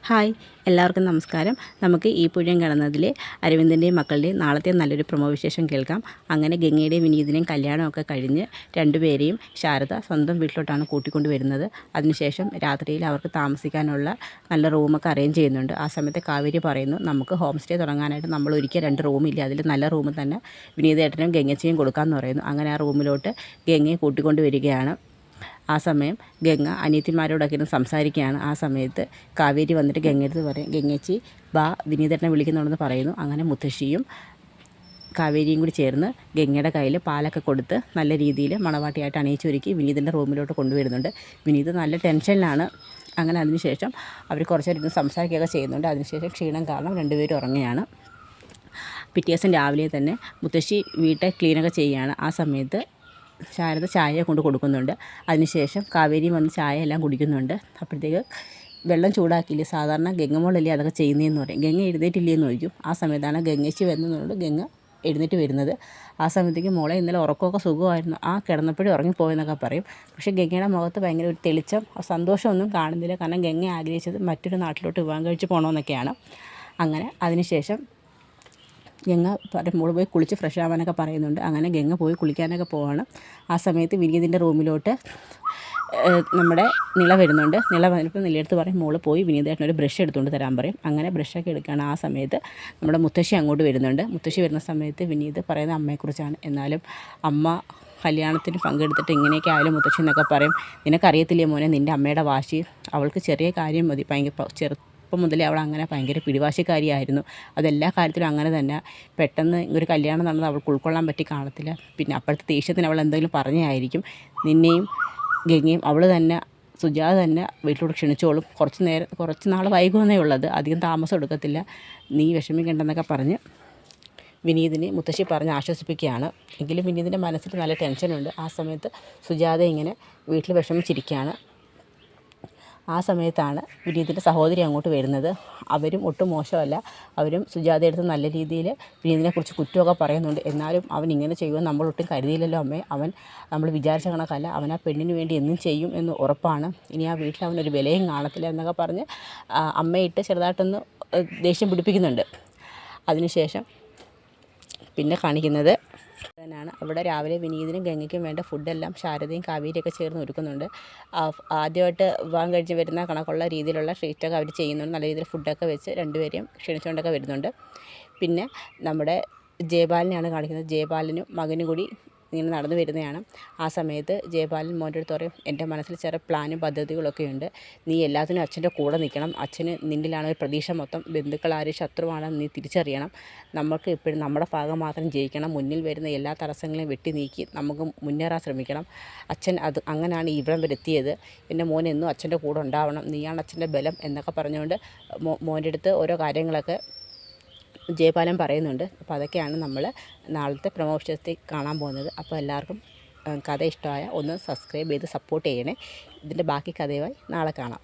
Hi, എല്ലാവർക്കും നമസ്കാരം. നമുക്ക് ഈ പുഴയും കടന്നതിലെ അരവിന്ദൻ്റെയും മക്കളുടെയും നാളത്തെ നല്ലൊരു പ്രൊമോ വിശേഷം കേൾക്കാം. അങ്ങനെ ഗംഗയുടെയും വിനീതിനെയും കല്യാണമൊക്കെ കഴിഞ്ഞ് രണ്ടുപേരെയും ശാരദ സ്വന്തം വീട്ടിലോട്ടാണ് കൂട്ടിക്കൊണ്ട് വരുന്നത്. അതിനുശേഷം രാത്രിയിൽ അവർക്ക് താമസിക്കാനുള്ള നല്ല റൂമൊക്കെ അറേഞ്ച് ചെയ്യുന്നുണ്ട്. ആ സമയത്ത് കാവേരി പറയുന്നു, നമുക്ക് ഹോം സ്റ്റേ തുടങ്ങാനായിട്ട് നമ്മൾ ഒരിക്കൽ 2 റൂമില്ല, അതിൽ നല്ല റൂം തന്നെ വിനീതേട്ടനും ഗംഗച്ചയും കൊടുക്കാമെന്ന് പറയുന്നു. അങ്ങനെ ആ റൂമിലോട്ട് ഗംഗയെ കൂട്ടിക്കൊണ്ട് വരികയാണ്. ആ സമയം ഗംഗ അനിയത്തിമാരോടൊക്കെ ഇരുന്ന് സംസാരിക്കുകയാണ്. ആ സമയത്ത് കാവേരി വന്നിട്ട് ഗംഗയടുത്ത് പറയും, ഗംഗേച്ചി ബാ വിനീതേട്ടനെ വിളിക്കുന്നുണ്ടെന്ന് പറയുന്നു. അങ്ങനെ മുത്തശ്ശിയും കാവേരിയും കൂടി ചേർന്ന് ഗംഗയുടെ കയ്യിൽ പാലൊക്കെ കൊടുത്ത് നല്ല രീതിയിൽ മണവാട്ടിയായിട്ട് അണിയിച്ചൊരുക്കി വിനീതിൻ്റെ റൂമിലോട്ട് കൊണ്ടുവരുന്നുണ്ട്. വിനീത് നല്ല ടെൻഷനിലാണ്. അങ്ങനെ അതിനുശേഷം അവർ കുറച്ച് നേരം ഇരുന്ന് സംസാരിക്കുകയൊക്കെ ചെയ്യുന്നുണ്ട്. അതിനുശേഷം ക്ഷീണം കാരണം രണ്ടുപേരും ഉറങ്ങുകയാണ്. പിറ്റേ ദിവസം രാവിലെ തന്നെ മുത്തശ്ശി വീട്ടെ ക്ലീനൊക്കെ ചെയ്യുകയാണ്. ആ സമയത്ത് ശാരദ ചായ കൊണ്ട് കൊടുക്കുന്നുണ്ട്. അതിനുശേഷം കാവേരിയും വന്ന് ചായ എല്ലാം കുടിക്കുന്നുണ്ട്. അപ്പോഴത്തേക്ക് വെള്ളം ചൂടാക്കിയില്ലേ, സാധാരണ ഗംഗമോളല്ലേ അതൊക്കെ ചെയ്യുന്നതെന്ന് പറയും. ഗംഗ എഴുന്നേറ്റില്ലേന്ന് ചോദിക്കും. ആ സമയത്താണ് ഗംഗേച്ചി വരുന്നതുകൊണ്ട് ഗംഗ എഴുന്നേറ്റ് വരുന്നത്. ആ സമയത്തേക്ക് മോളെ ഇന്നലെ ഉറക്കമൊക്കെ സുഖമായിരുന്നു, ആ കിടന്നപ്പോഴും ഉറങ്ങിപ്പോയെന്നൊക്കെ പറയും. പക്ഷേ ഗംഗയുടെ മുഖത്ത് ഭയങ്കര ഒരു തെളിച്ചം, സന്തോഷമൊന്നും കാണുന്നില്ല. കാരണം ഗംഗ ആഗ്രഹിച്ചത് മറ്റൊരു നാട്ടിലോട്ട് വിവാഹം കഴിച്ച് പോകണമെന്നൊക്കെയാണ്. അങ്ങനെ അതിനുശേഷം ഗംഗ മോള് പോയി കുളിച്ച് ഫ്രഷ് ആവാനൊക്കെ പറയുന്നുണ്ട്. അങ്ങനെ ഗംഗ പോയി കുളിക്കാനൊക്കെ പോവാണ്. ആ സമയത്ത് വിനീതിൻ്റെ റൂമിലോട്ട് നമ്മുടെ നിള വരുന്നുണ്ട്. നിള വന്നപ്പോൾ നിലയെടുത്ത് പറയും, മോള് പോയി വിനീതേട്ടനൊരു ബ്രഷ് എടുത്തുകൊണ്ട് തരാൻ പറയും. അങ്ങനെ ബ്രഷൊക്കെ എടുക്കുകയാണ്. ആ സമയത്ത് നമ്മുടെ മുത്തശ്ശി അങ്ങോട്ട് വരുന്നുണ്ട്. മുത്തശ്ശി വരുന്ന സമയത്ത് വിനീത് പറയുന്ന അമ്മയെക്കുറിച്ചാണ്. എന്നാലും അമ്മ കല്യാണത്തിന് പങ്കെടുത്തിട്ട് ഇങ്ങനെയൊക്കെ ആയാലും മുത്തശ്ശി എന്നൊക്കെ പറയും. നിനക്കറിയത്തില്ലേ മോനെ, നിൻ്റെ അമ്മയുടെ വാശി, അവൾക്ക് ചെറിയ കാര്യം മതി. ഭയങ്കര ചെറുപ്പം മുതലേ അവൾ അങ്ങനെ ഭയങ്കര പിടിവാശിക്കാരിയായിരുന്നു. അതെല്ലാ കാര്യത്തിലും അങ്ങനെ തന്നെ. പെട്ടെന്ന് ഒരു കല്യാണം നടന്നത് അവൾക്ക് ഉൾക്കൊള്ളാൻ പറ്റി കാണത്തില്ല. പിന്നെ അപ്പോഴത്തെ ദേഷ്യത്തിന് അവൾ എന്തെങ്കിലും പറഞ്ഞായിരിക്കും. നിന്നെയും ഗംഗയും അവൾ തന്നെ, സുജാത തന്നെ വീട്ടിലോട്ട് ക്ഷണിച്ചോളും. കുറച്ച് നാൾ വൈകുമെന്നേ ഉള്ളത്, അധികം താമസം എടുക്കത്തില്ല, നീ വിഷമിക്കണ്ടെന്നൊക്കെ പറഞ്ഞ് വിനീതിനെ മുത്തശ്ശി പറഞ്ഞ് ആശ്വസിപ്പിക്കുകയാണ്. എങ്കിലും വിനീതിൻ്റെ മനസ്സിൽ നല്ല ടെൻഷനുണ്ട്. ആ സമയത്ത് സുജാത ഇങ്ങനെ വീട്ടിൽ വിഷമിച്ചിരിക്കുകയാണ്. ആ സമയത്താണ് വിനീതിൻ്റെ സഹോദരി അങ്ങോട്ട് വരുന്നത്. അവരും ഒട്ടും മോശമല്ല. അവരും സുജാതയെടുത്ത് നല്ല രീതിയിൽ വിനീതിനെക്കുറിച്ച് കുറ്റമൊക്കെ പറയുന്നുണ്ട്. എന്നാലും അവൻ ഇങ്ങനെ ചെയ്യുമെന്ന് നമ്മൾ ഒട്ടും കരുതിയില്ലല്ലോ അമ്മേ, അവൻ നമ്മൾ വിചാരിച്ച കണക്കല്ല, അവൻ ആ പെണ്ണിന് വേണ്ടി എന്നും ചെയ്യും എന്ന് ഉറപ്പാണ്, ഇനി ആ വീട്ടിൽ അവനൊരു വിലയും കാണത്തില്ല എന്നൊക്കെ പറഞ്ഞ് അമ്മയിട്ട് ചെറുതായിട്ടൊന്ന് ദേഷ്യം പിടിപ്പിക്കുന്നുണ്ട്. അതിനുശേഷം പിന്നെ കാണിക്കുന്നത് തന്നെയാണ്. അവിടെ രാവിലെ വിനീതിനും ഗംഗയ്ക്കും വേണ്ട ഫുഡെല്ലാം ശാരദയും കാവേരിയൊക്കെ ചേർന്ന് ഒരുക്കുന്നുണ്ട്. ആദ്യമായിട്ട് വിവാഹം കഴിച്ച് വരുന്ന കണക്കുള്ള രീതിയിലുള്ള ട്രീറ്റൊക്കെ അവർ ചെയ്യുന്നുണ്ട്. നല്ല രീതിയിൽ ഫുഡൊക്കെ വെച്ച് രണ്ടുപേരെയും ക്ഷണിച്ചുകൊണ്ടൊക്കെ വരുന്നുണ്ട്. പിന്നെ നമ്മുടെ ജയപാലിനെയാണ് കാണിക്കുന്നത്. ജയപാലിനും മകനും കൂടി ഇങ്ങനെ നടന്നു വരുന്നതാണ്. ആ സമയത്ത് ജയപാലൻ മോൻ്റെ അടുത്ത് പറയും, എൻ്റെ മനസ്സിൽ ചില പ്ലാനും പദ്ധതികളൊക്കെ ഉണ്ട്, നീ എല്ലാത്തിനും അച്ഛൻ്റെ കൂടെ നിൽക്കണം, അച്ഛന് നിന്നിലാണ് ഒരു പ്രതീക്ഷ മൊത്തം, ബന്ധുക്കളാരും ശത്രുവാണെന്ന് നീ തിരിച്ചറിയണം, നമുക്ക് എപ്പോഴും നമ്മുടെ ഭാഗം മാത്രം ജയിക്കണം, മുന്നിൽ വരുന്ന എല്ലാ തടസ്സങ്ങളെയും വെട്ടി നീക്കി നമുക്ക് മുന്നേറാൻ ശ്രമിക്കണം, അച്ഛൻ അത് അങ്ങനെയാണ് ഇവിടം വരെ എത്തിയത്, പിന്നെ മോൻ എന്നും അച്ഛൻ്റെ കൂടെ ഉണ്ടാവണം, നീയാണ് അച്ഛൻ്റെ ബലം എന്നൊക്കെ പറഞ്ഞുകൊണ്ട് മോൻ്റെ അടുത്ത് ഓരോ കാര്യങ്ങളൊക്കെ ജയപാലൻ പറയുന്നുണ്ട്. അപ്പോൾ അതൊക്കെയാണ് നമ്മൾ നാളത്തെ പ്രമോഷൻസിൽ കാണാൻ പോകുന്നത്. അപ്പോൾ എല്ലാവർക്കും കഥ ഇഷ്ടമായ ഒന്ന് സബ്സ്ക്രൈബ് ചെയ്ത് സപ്പോർട്ട് ചെയ്യണേ. ഇതിൻ്റെ ബാക്കി കഥയുമായി നാളെ കാണാം.